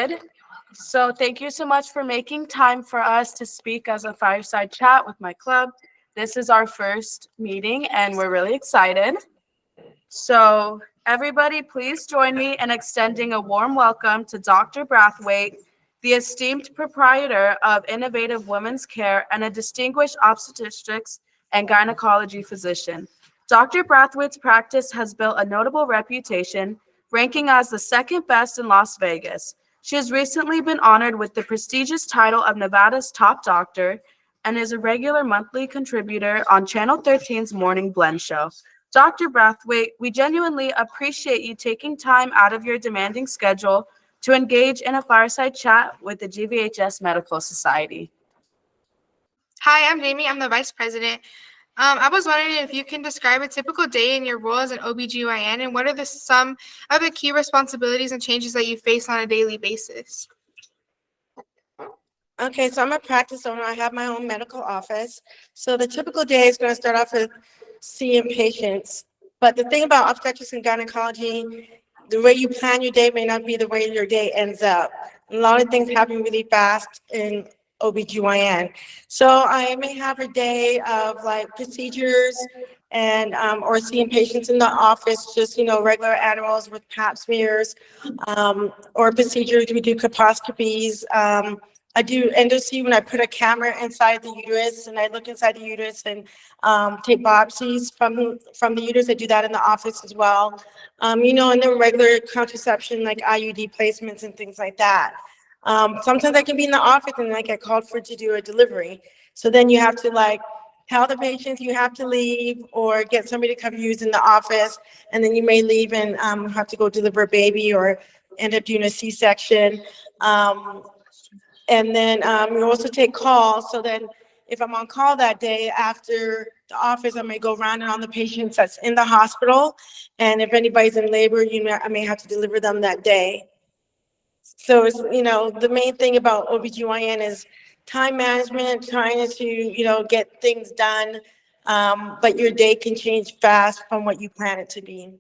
started. So thank you so much for making time for us to speak as a fireside chat with my club. This is our first meeting and we're really excited. So everybody, please join me in extending a warm welcome to Dr. Brathwaite, the esteemed proprietor of Innovative Women's Care and a distinguished obstetrics and gynecology physician. Dr. Brathwaite's practice has built a notable reputation, ranking as the second best in Las Vegas. She has recently been honored with the prestigious title of Nevada's top doctor and is a regular monthly contributor on Channel 13's Morning Blend Show. Dr. Brathwaite, we genuinely appreciate you taking time out of your demanding schedule to engage in a fireside chat with the GVHS Medical Society. Hi, I'm Jamie. I'm the Vice President. I was wondering if you can describe a typical day in your role as an OBGYN and what are some of the key responsibilities and changes that you face on a daily basis? Okay, so I'm a practice owner. I have my own medical office. So the typical day is going to start off with seeing patients. But the thing about obstetrics and gynecology, the way you plan your day may not be the way your day ends up. A lot of things happen really fast in OBGYN. So I may have a day of like procedures and or seeing patients in the office, just, regular animals with pap smears, or procedures. We do colposcopies. I do endoc when I put a camera inside the uterus and I look inside the uterus and take biopsies from the uterus. I do that in the office as well. And then regular contraception like IUD placements and things like that. Sometimes I can be in the office and I get called to do a delivery. So then you have to tell the patients you have to leave or get somebody to come use in the office. And then you may leave and have to go deliver a baby or end up doing a C-section. And then we also take calls. So then if I'm on call that day after the office, I may go around and on the patients that's in the hospital. And if anybody's in labor, I may have to deliver them that day. So it's, the main thing about OBGYN is time management, trying to, get things done. But your day can change fast from what you plan it to be.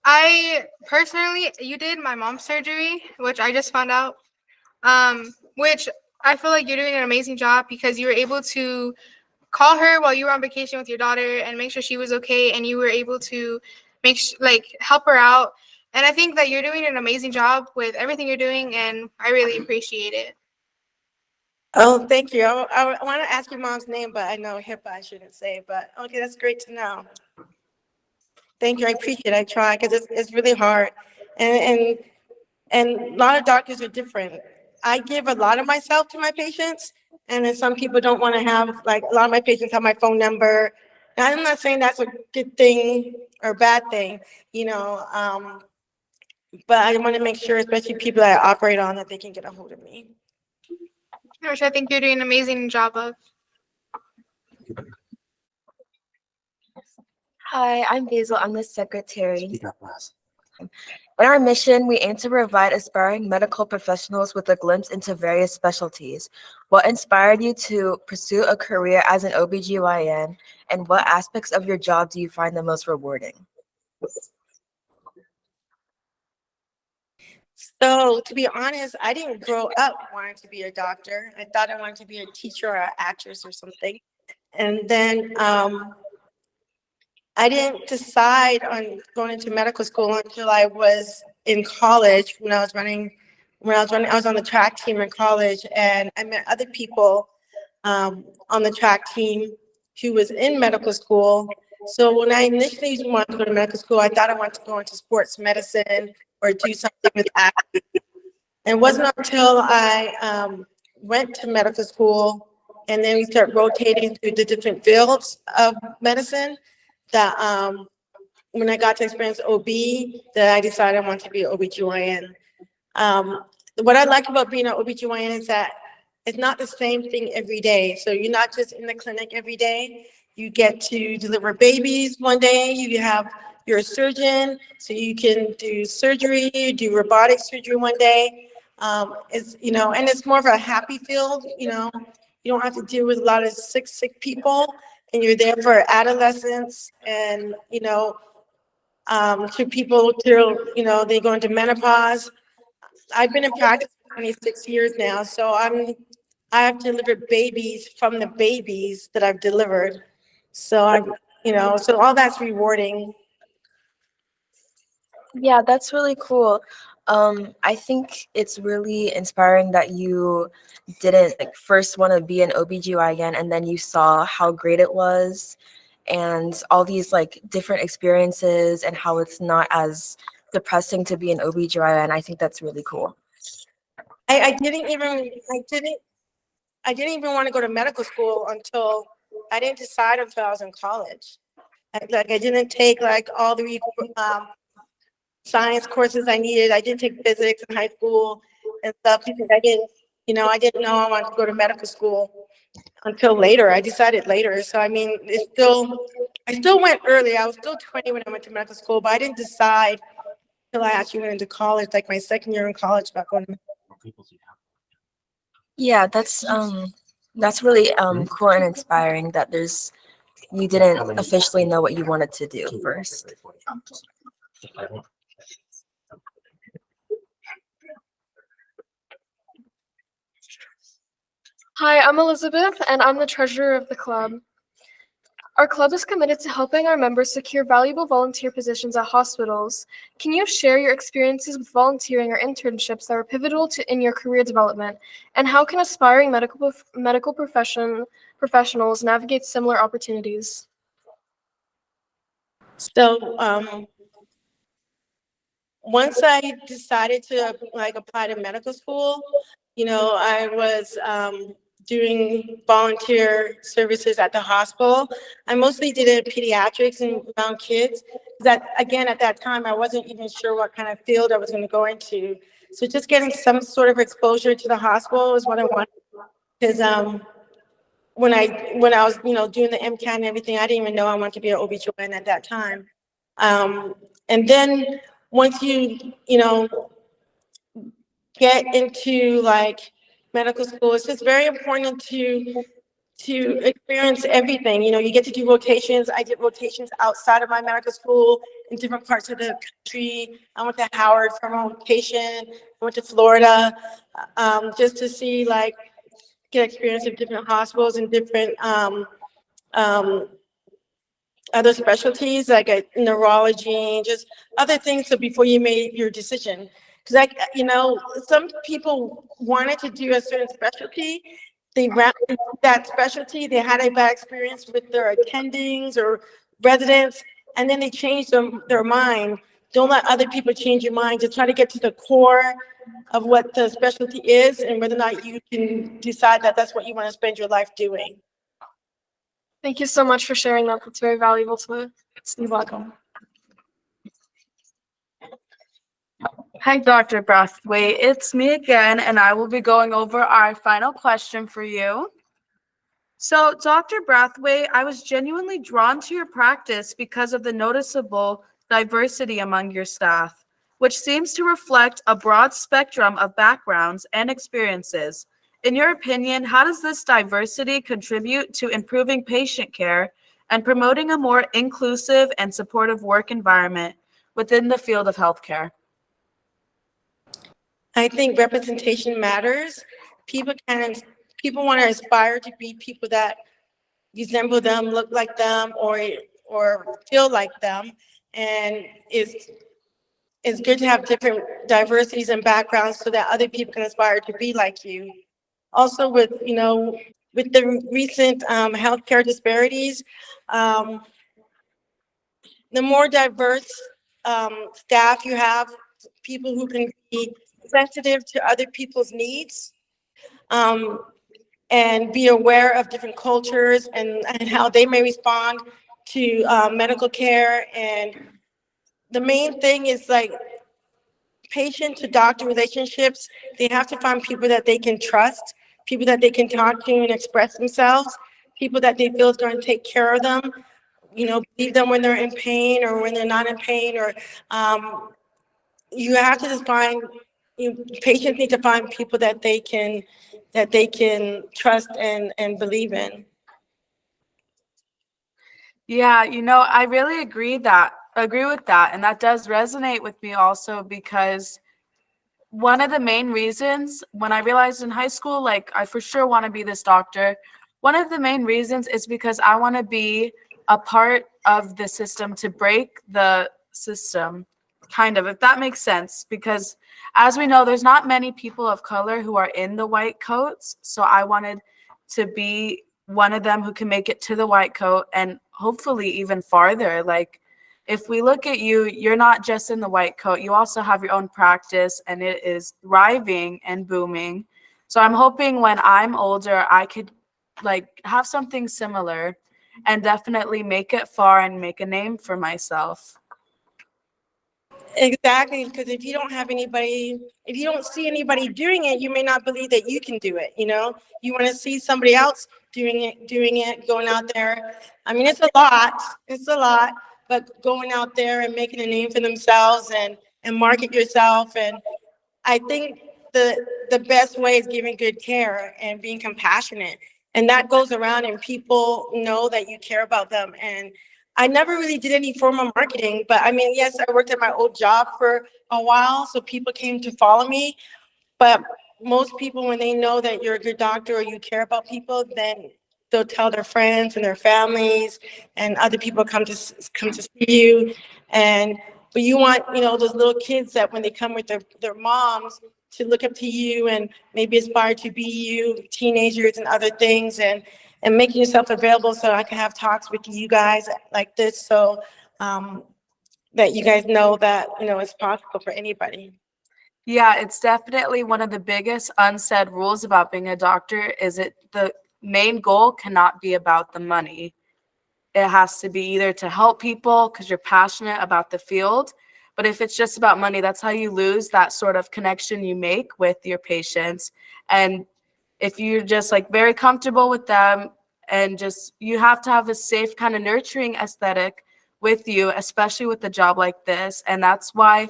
You did my mom's surgery, which I just found out, which I feel like you're doing an amazing job because you were able to call her while you were on vacation with your daughter and make sure she was okay, and you were able to help her out. And I think that you're doing an amazing job with everything you're doing, and I really appreciate it. Oh, thank you. I want to ask your mom's name, but I know HIPAA I shouldn't say, but okay, that's great to know. Thank you. I appreciate it. I try because it's really hard. And a lot of doctors are different. I give a lot of myself to my patients, and then some people don't want to have, a lot of my patients have my phone number. And I'm not saying that's a good thing or bad thing, but I want to make sure, especially people that I operate on, that they can get a hold of me. Which I think you're doing an amazing job of. Hi, I'm Basil. I'm the secretary. In our mission, we aim to provide aspiring medical professionals with a glimpse into various specialties. What inspired you to pursue a career as an OBGYN, and what aspects of your job do you find the most rewarding? So, to be honest, I didn't grow up wanting to be a doctor. I thought I wanted to be a teacher or an actress or something. And then I didn't decide on going into medical school until I was in college. I was on the track team in college, and I met other people on the track team who was in medical school. So when I initially wanted to go to medical school, I thought I wanted to go into sports medicine or do something with acting. And it wasn't until I went to medical school and then we start rotating through the different fields of medicine that when I got to experience OB, that I decided I wanted to be an OBGYN. What I like about being an OBGYN is that it's not the same thing every day. So you're not just in the clinic every day. You get to deliver babies one day. You're a surgeon, so you can do surgery, do robotic surgery one day. And it's more of a happy field. You don't have to deal with a lot of sick people, and you're there for adolescents. And to people till, they go into menopause. I've been in practice for 26 years now, so I have delivered babies from the babies that I've delivered. So so all that's rewarding. Yeah, that's really cool. I think it's really inspiring that you didn't like first want to be an OBGYN and then you saw how great it was and all these like different experiences and how it's not as depressing to be an OBGYN. I think that's really cool. I didn't even want to go to medical school until I didn't decide until I was in college. I didn't take like all the science courses I needed. I didn't take physics in high school and stuff because I didn't know I wanted to go to medical school until later. I decided later. So I mean, I still went early. I was still 20 when I went to medical school, but I didn't decide until I actually went into college, like my second year in college, about going to. Yeah, that's really cool and inspiring that you didn't officially know what you wanted to do first. Hi, I'm Elizabeth, and I'm the treasurer of the club. Our club is committed to helping our members secure valuable volunteer positions at hospitals. Can you share your experiences with volunteering or internships that were pivotal in your career development? And how can aspiring medical professionals navigate similar opportunities? So once I decided to like apply to medical school, I was doing volunteer services at the hospital. I mostly did it in pediatrics and around kids. That again, at that time, I wasn't even sure what kind of field I was going to go into. So just getting some sort of exposure to the hospital is what I wanted. Because when I was doing the MCAT and everything, I didn't even know I wanted to be an OB/GYN at that time. And then once you get into like medical school, it's just very important to experience everything. You get to do rotations. I did rotations outside of my medical school in different parts of the country. I went to Howard for a rotation. I went to Florida just to see get experience of different hospitals and different other specialties like neurology, just other things. So before you made your decision, because some people wanted to do a certain specialty, they ran that specialty, they had a bad experience with their attendings or residents, and then they changed their mind. Don't let other people change your mind. Just try to get to the core of what the specialty is and whether or not you can decide that that's what you want to spend your life doing. Thank you so much for sharing that. That's very valuable to me. You're welcome. Hi, Dr. Brathwaite. It's me again, and I will be going over our final question for you. So, Dr. Brathwaite, I was genuinely drawn to your practice because of the noticeable diversity among your staff, which seems to reflect a broad spectrum of backgrounds and experiences. In your opinion, how does this diversity contribute to improving patient care and promoting a more inclusive and supportive work environment within the field of healthcare? I think representation matters. People want to aspire to be people that resemble them, look like them, or feel like them, and it's good to have different diversities and backgrounds so that other people can aspire to be like you. Also, with the recent healthcare disparities, the more diverse staff you have, people who can be sensitive to other people's needs, and be aware of different cultures and how they may respond to medical care. And the main thing is patient to doctor relationships. They have to find people that they can trust, people that they can talk to and express themselves, people that they feel is going to take care of them, believe them when they're in pain or when they're not in pain, or you have to just find, patients need to find people that they can trust and believe in. Yeah, I really agree that agree with that. And that does resonate with me also because one of the main reasons when I realized in high school, like I for sure want to be this doctor, one of the main reasons is because I want to be a part of the system to break the system, kind of, if that makes sense. Because as we know, there's not many people of color who are in the white coats. So I wanted to be one of them who can make it to the white coat and hopefully even farther. Like, if we look at you, you're not just in the white coat, you also have your own practice and it is thriving and booming. So I'm hoping when I'm older, I could like have something similar and definitely make it far and make a name for myself. Exactly, because if you don't have anybody, if you don't see anybody doing it, you may not believe that you can do it. You want to see somebody else doing it, going out there. I mean, it's a lot, but going out there and making a name for themselves and market yourself. And I think the best way is giving good care and being compassionate. And that goes around and people know that you care about them. And I never really did any form of marketing, but I mean, yes, I worked at my old job for a while, so people came to follow me. But most people, when they know that you're a good doctor or you care about people, then they'll tell their friends and their families, and other people come to see you. And but you want, those little kids that when they come with their moms to look up to you and maybe aspire to be you, teenagers and other things, and making yourself available so I can have talks with you guys like this, so that you guys know that it's possible for anybody. Yeah, it's definitely one of the biggest unsaid rules about being a doctor is the main goal cannot be about the money. It has to be either to help people because you're passionate about the field. But if it's just about money, that's how you lose that sort of connection you make with your patients. And if you're just like very comfortable with them and just you have to have a safe kind of nurturing aesthetic with you, especially with a job like this. And that's why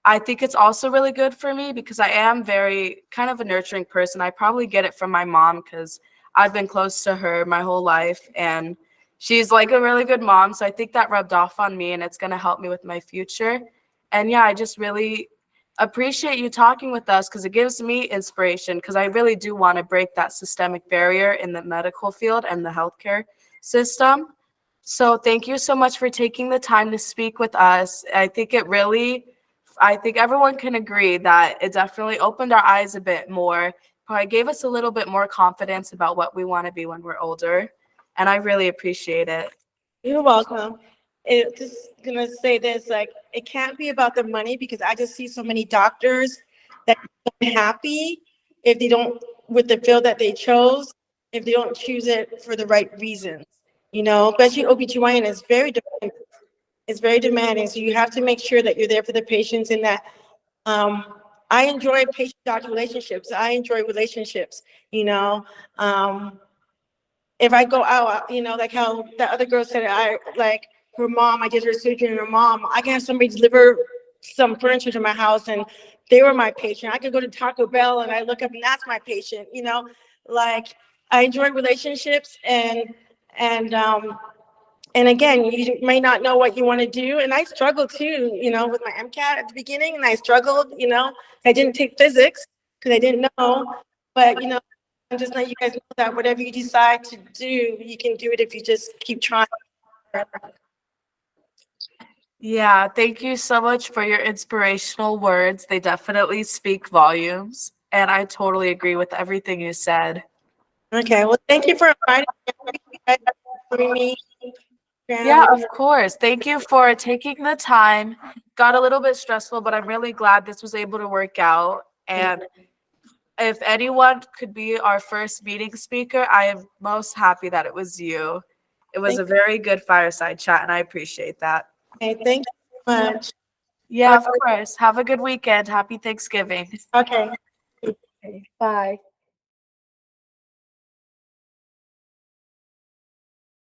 I think it's also really good for me because I am very kind of a nurturing person. I probably get it from my mom because I've been close to her my whole life and she's like a really good mom. So I think that rubbed off on me and it's going to help me with my future. And yeah, I just really appreciate you talking with us because it gives me inspiration because I really do want to break that systemic barrier in the medical field and the healthcare system. So thank you so much for taking the time to speak with us. I think everyone can agree that it definitely opened our eyes a bit more, probably gave us a little bit more confidence about what we want to be when we're older. And I really appreciate it. You're welcome. Just gonna say this, like, it can't be about the money because I just see so many doctors that aren't happy if they don't with the field that they chose, if they don't choose it for the right reasons. Especially OBGYN is very demanding. It's very demanding. So you have to make sure that you're there for the patients and that um I enjoy patient-doctor relationships. I enjoy relationships, you know. Um if I go out, like how the other girl said, I like her mom, I did her surgery and her mom, I can have somebody deliver some furniture to my house and they were my patient. I could go to Taco Bell and I look up and that's my patient. Like I enjoy relationships and again, you may not know what you want to do. And I struggled too, with my MCAT at the beginning and I struggled. I didn't take physics because I didn't know, but I'm just letting you guys know that whatever you decide to do, you can do it if you just keep trying. Yeah, thank you so much for your inspirational words. They definitely speak volumes. And I totally agree with everything you said. Okay, well, thank you for inviting me. Yeah, of course. Thank you for taking the time. Got a little bit stressful, but I'm really glad this was able to work out. And if anyone could be our first meeting speaker, I am most happy that it was you. It was a very good fireside chat, and I appreciate that. Okay, thank you so much. Yeah, of course. Have a good weekend. Happy Thanksgiving. Okay. Bye.